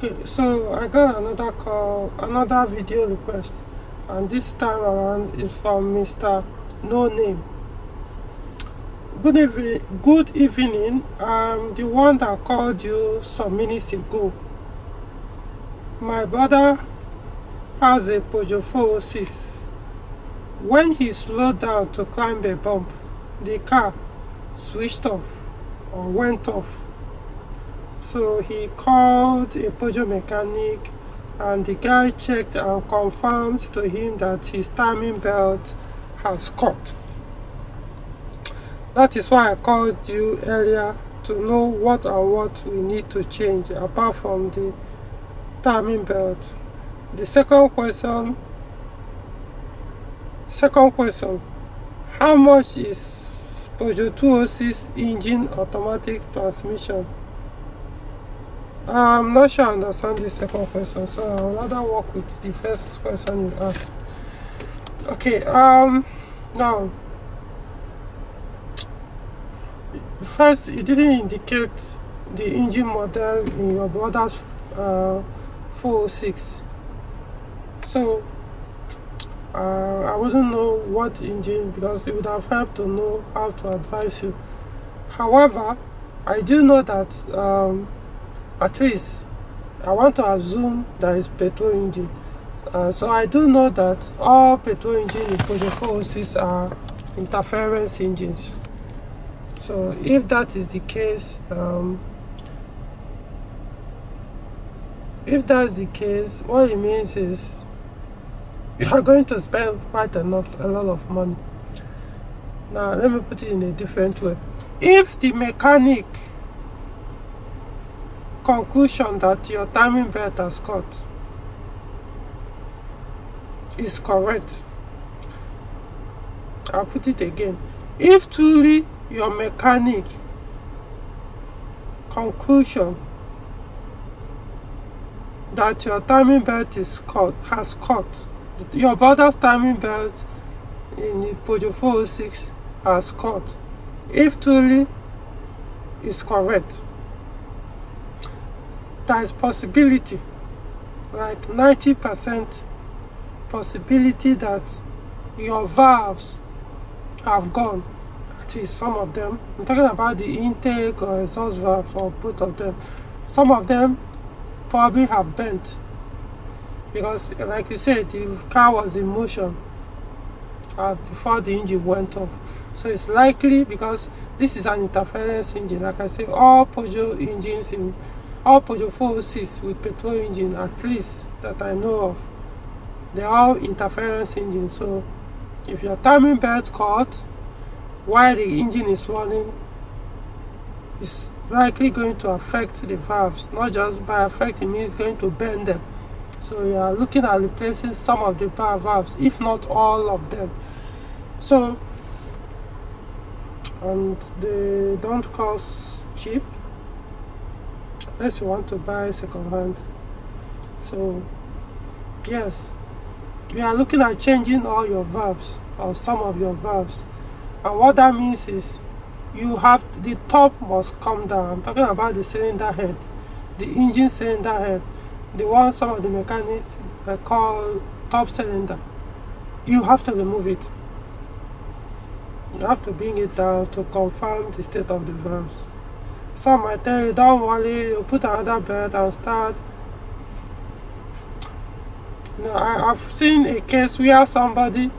Okay, so I got another call, another video request, and this time around is from Mr. No Name. Good evening. Good evening. I'm the one that called you some minutes ago. My brother has a Peugeot 406. When he slowed down to climb a bump, the car switched off or went off. So he called a Peugeot mechanic, and the guy checked and confirmed to him that his timing belt has cut. That is why I called you earlier, to know what and what we need to change apart from the timing belt. The second question, how much is Peugeot 206 engine automatic transmission? I'm not sure I understand this second question, so I'll rather work with the first question you asked. Okay, now, first, you didn't indicate the engine model in your brother's 406. So, I wouldn't know what engine, because it would have helped to know how to advise you. However, I do know that at least I want to assume that it's petrol engine. So I do know that all petrol engines in Peugeot 406 are interference engines. So if that is the case, what it means is you are going to spend a lot of money. Now let me put it in a different way. If the mechanic conclusion that your timing belt has cut is correct, I'll put it again. If truly your mechanic conclusion that your timing belt has cut, your brother's timing belt in the Peugeot 406 has cut, if truly is correct, there is possibility, like 90% possibility, that your valves have gone. At least some of them. I'm talking about the intake or exhaust valve, or both of them. Some of them probably have bent, because like you said, the car was in motion before the engine went off. So it's likely, because this is an interference engine. Like I say, all Peugeot 406 with petrol engine, at least that I know of, they're all interference engines. So if your timing belt caught while the engine is running, it's likely going to affect the valves. Not just by affecting, means going to bend them. So you are looking at replacing some of the valves, if not all of them. So, and they don't cost cheap unless you want to buy second hand. So yes, we are looking at changing all your valves, or some of your valves. And what that means is the top must come down. I'm talking about the cylinder head, the engine cylinder head, the one some of the mechanics call top cylinder. You have to remove it. You have to bring it down to confirm the state of the valves. Some might tell you, don't worry, you put another belt and start. I've seen a case where somebody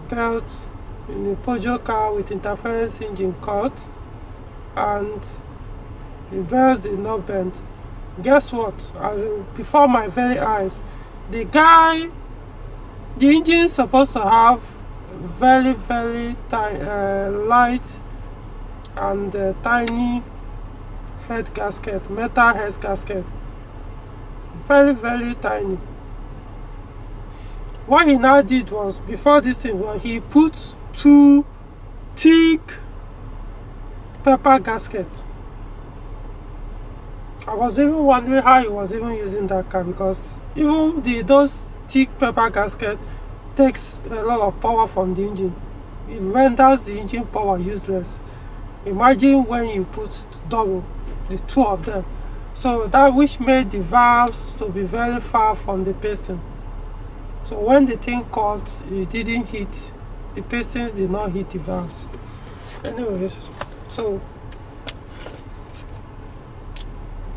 belt in a Peugeot car with interference engine cut, and the belts did not bend. Guess what? Before my very eyes, the engine is supposed to have very, very light and tiny head gasket, metal head gasket, very, very tiny. What he now did was, before this thing, he put 2 thick pepper gaskets. I was even wondering how he was even using that car, because even those thick pepper gasket takes a lot of power from the engine. It renders the engine power useless. Imagine when you put double, the two of them. So that which made the valves to be very far from the piston. So when the thing caught, it didn't hit, the pistons did not hit the valves. Anyways, so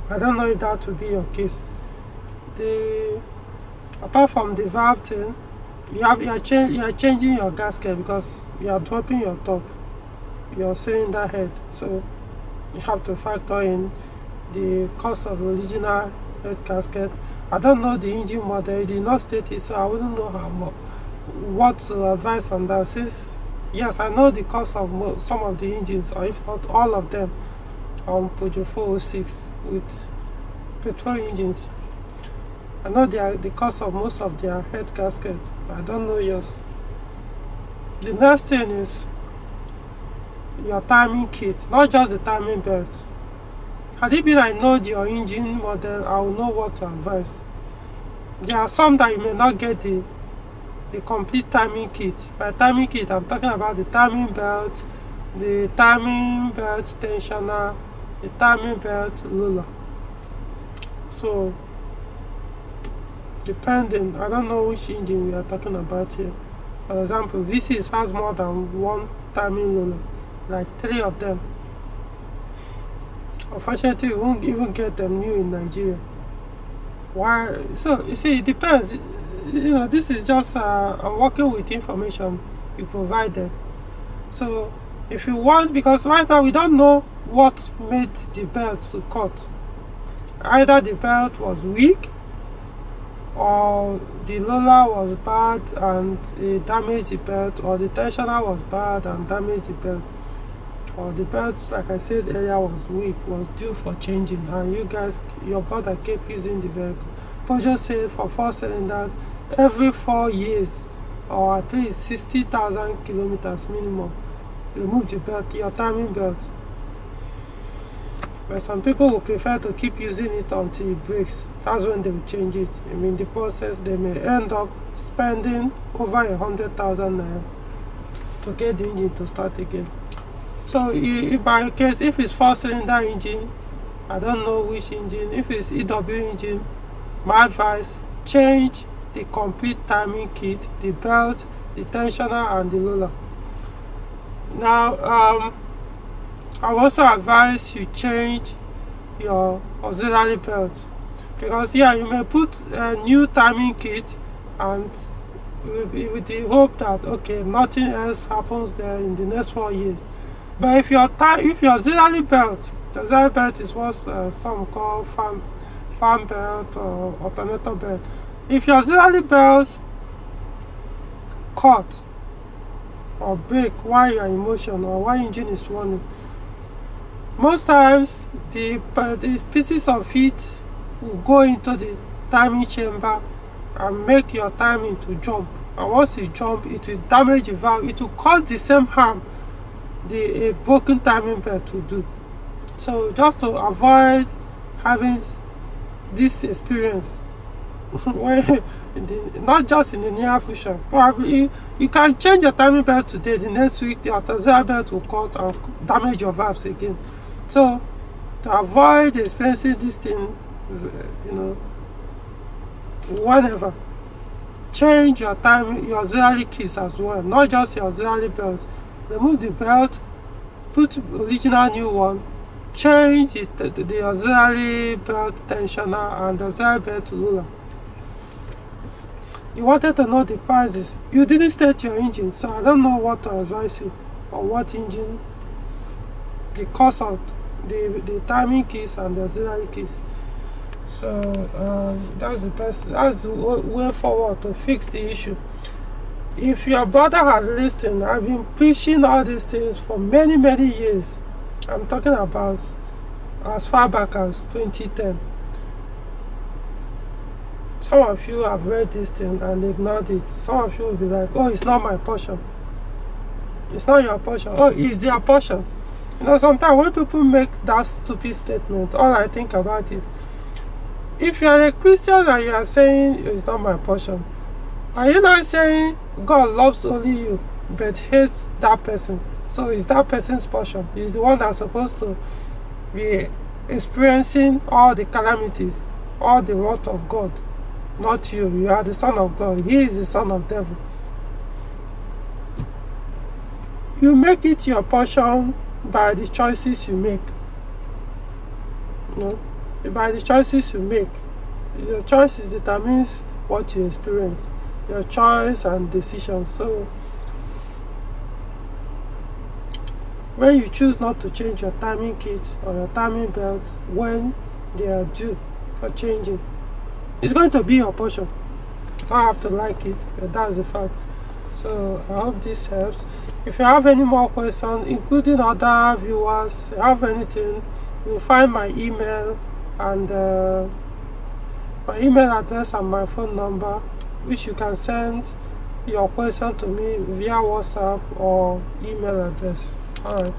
I don't know if that will be your case. Apart from the valve thing, you are changing your gasket because you are dropping your top, your cylinder head. So you have to factor in the cost of the original head gasket. I don't know the engine model, it did not state it, so I wouldn't know what to advise on that, since yes, I know the cost of some of the engines, or if not all of them, on Peugeot 406 with petrol engines. I know the cost of most of their head gaskets, but I don't know yours. The next thing is your timing kit, not just the timing belt. Had it been I know your engine model, I will know what to advise. There are some that you may not get the complete timing kit. By timing kit, I'm talking about the timing belt tensioner, the timing belt roller. So depending, I don't know which engine we are talking about here. For example, V6 has more than one timing roller, like 3 of them. Unfortunately, we won't even get them new in Nigeria. Why? So you see, it depends. You know, this is just I'm working with information you provided. So if you want, because right now we don't know what made the belt to cut. Either the belt was weak, or the roller was bad and it damaged the belt, or the tensioner was bad and damaged the belt, or the belt, like I said earlier, was weak, was due for changing, and your brother kept using the vehicle. Peugeot said for 4 cylinders, every 4 years, or at least 60,000 kilometers minimum, remove the belt, your timing belt. But some people will prefer to keep using it until it breaks. That's when they will change it. I mean, the process, they may end up spending over 100,000 naira to get the engine to start again. So in my case, if it's 4-cylinder engine, I don't know which engine. If it's EW engine, my advice, change the complete timing kit, the belt, the tensioner, and the roller. Now, I also advise you change your auxiliary belt, because yeah, you may put a new timing kit and with the hope that okay, nothing else happens there in the next 4 years. But if your auxiliary belt, the auxiliary belt is what some call farm belt or alternator belt. If your auxiliary belt cut or break while you are in motion or while engine is running, most times the pieces of it will go into the timing chamber and make your timing to jump. And once it jump, it will damage the valve. It will cause the same harm a broken timing belt will do. So just to avoid having this experience, not just in the near future, probably you can change your timing belt today. The next week, the auxiliary belt will cut and damage your valves again. So to avoid experiencing this thing, whenever, change your auxiliary keys as well, not just your auxiliary belt. Remove the belt, put original new one, change the auxiliary belt tensioner and the auxiliary belt roller. You wanted to know the prices. You didn't state your engine, so I don't know what to advise you on what engine, the cost of the timing keys and the auxiliary keys. So that's the way forward to fix the issue. If your brother had listened, I've been preaching all these things for many years. I'm talking about as far back as 2010. Some of you have read this thing and ignored it. Some of you will be like, oh, it's not my portion. It's not your portion. Oh, it's their portion. Sometimes when people make that stupid statement, all I think about is, if you are a Christian and you are saying it's not my portion, are you not saying God loves only you but hates that person? So it's that person's portion. He's the one that's supposed to be experiencing all the calamities, all the wrath of God. Not you. You are the son of God. He is the son of devil. You make it your portion by the choices you make. You know, by the choices you make. Your choices determines what you experience. Your choice and decision. So when you choose not to change your timing kit or your timing belt when they are due for changing, it's going to be your portion. You don't have to like it, but that's the fact. So I hope this helps. If you have any more questions, including other viewers, if you have anything, you'll find my email and my email address and my phone number, which you can send your question to me via WhatsApp or email address. Alright.